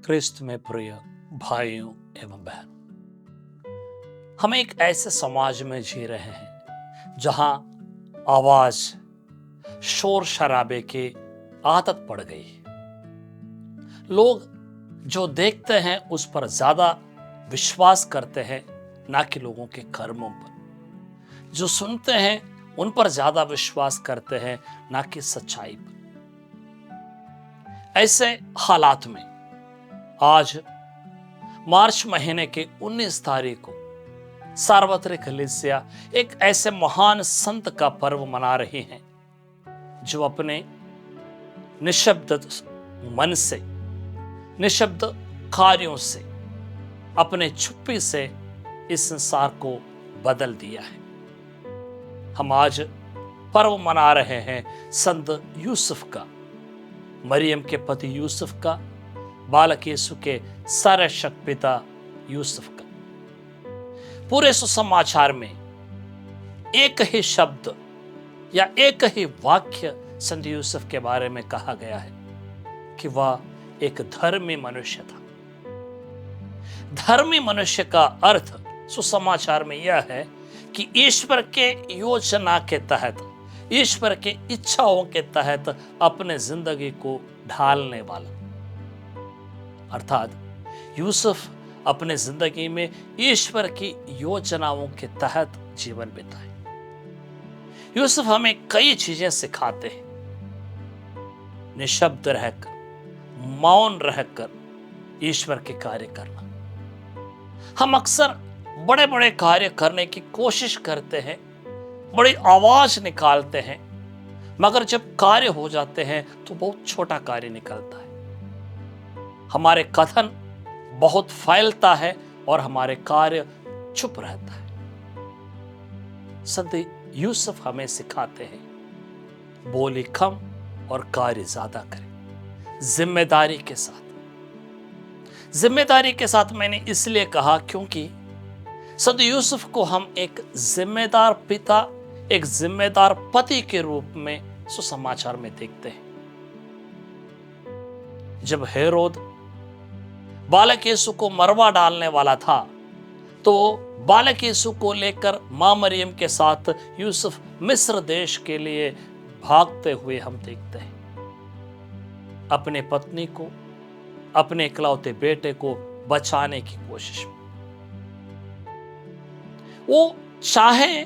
ख्रिस्त में प्रिय भाइयों एवं बहन, हम एक ऐसे समाज में जी रहे हैं जहां आवाज शोर शराबे की आदत पड़ गई। लोग जो देखते हैं उस पर ज्यादा विश्वास करते हैं, ना कि लोगों के कर्मों पर। जो सुनते हैं उन पर ज्यादा विश्वास करते हैं, ना कि सच्चाई पर। ऐसे हालात में आज मार्च महीने के 19 तारीख को सार्वत्रिक कलीसिया एक ऐसे महान संत का पर्व मना रही है जो अपने निशब्द मन से, निशब्द कार्यों से, अपने चुप्पी से इस संसार को बदल दिया है। हम आज पर्व मना रहे हैं संत यूसुफ का, मरियम के पति यूसुफ का, बालक यीशु के सर्वशक्त पिता यूसुफ का। पूरे सुसमाचार में एक ही शब्द या एक ही वाक्य संत यूसुफ के बारे में कहा गया है कि वह एक धर्मी मनुष्य था। धर्मी मनुष्य का अर्थ सुसमाचार में यह है कि ईश्वर के योजना के तहत, ईश्वर के इच्छाओं के तहत अपने जिंदगी को ढालने वाला। अर्थात यूसुफ अपने जिंदगी में ईश्वर की योजनाओं के तहत जीवन बिताए। यूसुफ हमें कई चीजें सिखाते हैं। निशब्द रहकर, मौन रहकर ईश्वर के कार्य करना। हम अक्सर बड़े बड़े कार्य करने की कोशिश करते हैं, बड़ी आवाज निकालते हैं, मगर जब कार्य हो जाते हैं तो बहुत छोटा कार्य निकलता है। हमारे कथन बहुत फैलता है और हमारे कार्य चुप रहता है। संत यूसुफ हमें सिखाते हैं, बोली कम और कार्य ज्यादा करें, जिम्मेदारी के साथ। जिम्मेदारी के साथ मैंने इसलिए कहा क्योंकि संत यूसुफ को हम एक जिम्मेदार पिता, एक जिम्मेदार पति के रूप में सुसमाचार में देखते हैं। जब हेरोद बालक यीशु को मरवा डालने वाला था तो बालक यीशु को लेकर मां मरियम के साथ यूसुफ मिस्र देश के लिए भागते हुए हम देखते हैं। अपने पत्नी को, अपने इकलौते बेटे को बचाने की कोशिश में वो चाहे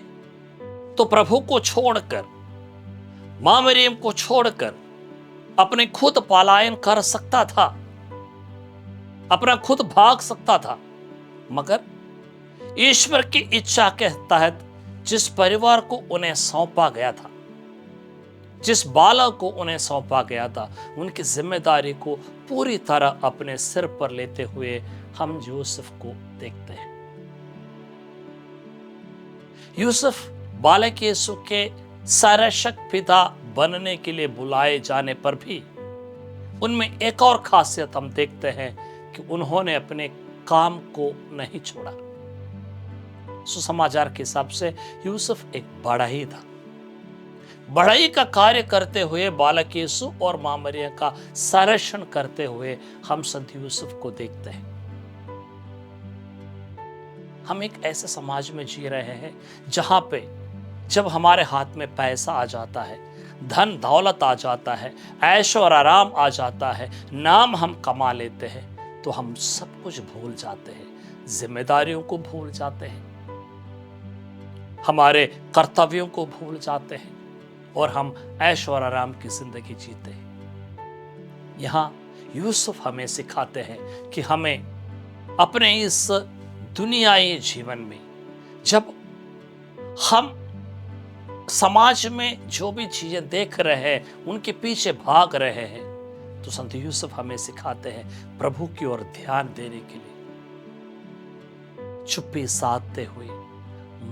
तो प्रभु को छोड़कर, मां मरियम को छोड़कर अपने खुद पलायन कर सकता था, अपना खुद भाग सकता था, मगर ईश्वर की इच्छा के तहत जिस परिवार को उन्हें सौंपा गया था, जिस बालक को उन्हें सौंपा गया था, उनकी जिम्मेदारी को पूरी तरह अपने सिर पर लेते हुए हम यूसुफ को देखते हैं। यूसुफ बालक यीशु के सर्वशक्त पिता बनने के लिए बुलाए जाने पर भी उनमें एक और खासियत हम देखते हैं कि उन्होंने अपने काम को नहीं छोड़ा। सुसमाचार के हिसाब से यूसुफ एक बढ़ई था। बढ़ई का कार्य करते हुए बालक यीशु और मां मरियम का संरक्षण करते हुए हम संत यूसुफ को देखते हैं। हम एक ऐसे समाज में जी रहे हैं जहां पे जब हमारे हाथ में पैसा आ जाता है, धन दौलत आ जाता है, ऐश और आराम आ जाता है, नाम हम कमा लेते हैं, तो हम सब कुछ भूल जाते हैं, जिम्मेदारियों को भूल जाते हैं, हमारे कर्तव्यों को भूल जाते हैं और हम ऐश और आराम की जिंदगी जीते हैं। यहां यूसुफ हमें सिखाते हैं कि हमें अपने इस दुनियाई जीवन में जब हम समाज में जो भी चीजें देख रहे हैं, उनके पीछे भाग रहे हैं, तो संत यूसुफ हमें सिखाते हैं प्रभु की ओर ध्यान देने के लिए, चुप्पी साधते हुए,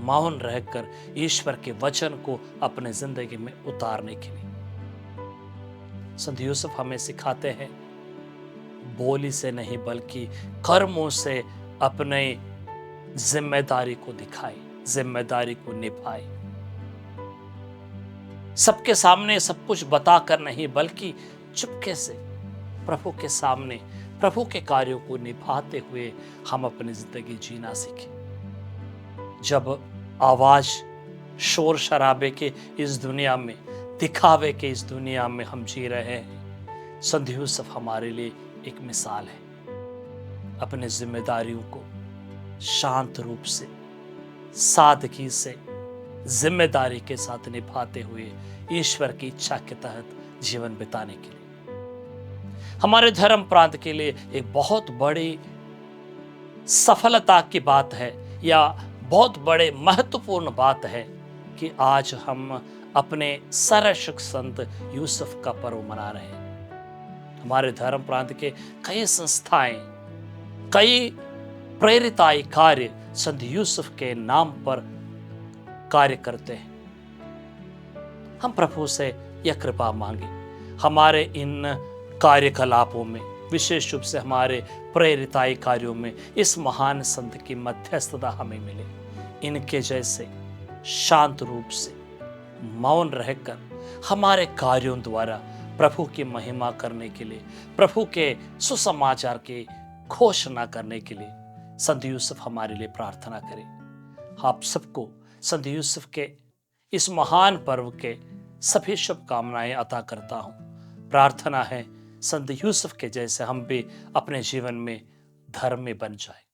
मौन रहकर ईश्वर के वचन को अपने जिंदगी में उतारने के लिए। संत यूसुफ हमें सिखाते हैं बोली से नहीं बल्कि कर्मों से अपने जिम्मेदारी को दिखाए, जिम्मेदारी को निभाए। सबके सामने सब कुछ बताकर नहीं बल्कि चुपके से प्रभु के सामने प्रभु के कार्यों को निभाते हुए हम अपनी जिंदगी जीना सीखें। जब आवाज शोर शराबे के इस दुनिया में, दिखावे के इस दुनिया में हम जी रहे हैं, संत यूसुफ हमारे लिए एक मिसाल है। अपने जिम्मेदारियों को शांत रूप से, सादगी से, जिम्मेदारी के साथ निभाते हुए ईश्वर की इच्छा के तहत जीवन बिताने के लिए हमारे धर्म प्रांत के लिए एक बहुत बड़ी सफलता की बात है, या बहुत बड़े महत्वपूर्ण बात है कि आज हम अपने सर्वश्रेष्ठ संत यूसुफ का पर्व मना रहे हैं। हमारे धर्म प्रांत के कई संस्थाएं, कई प्रेरिताई कार्य संत यूसुफ के नाम पर कार्य करते हैं। हम प्रभु से यह कृपा मांगे, हमारे इन कार्यकलापों में, विशेष रूप से हमारे प्रेरिताई कार्यों में, इस महान संत की मध्यस्थता हमें मिले। इनके जैसे शांत रूप से, मौन रहकर हमारे कार्यों द्वारा प्रभु की महिमा करने के लिए, प्रभु के सुसमाचार की घोषणा करने के लिए संत यूसुफ हमारे लिए प्रार्थना करें। आप सबको संत यूसुफ के इस महान पर्व के सभी शुभकामनाएं अता करता हूं। प्रार्थना है संत यूसुफ के जैसे हम भी अपने जीवन में धर्मी बन जाएं।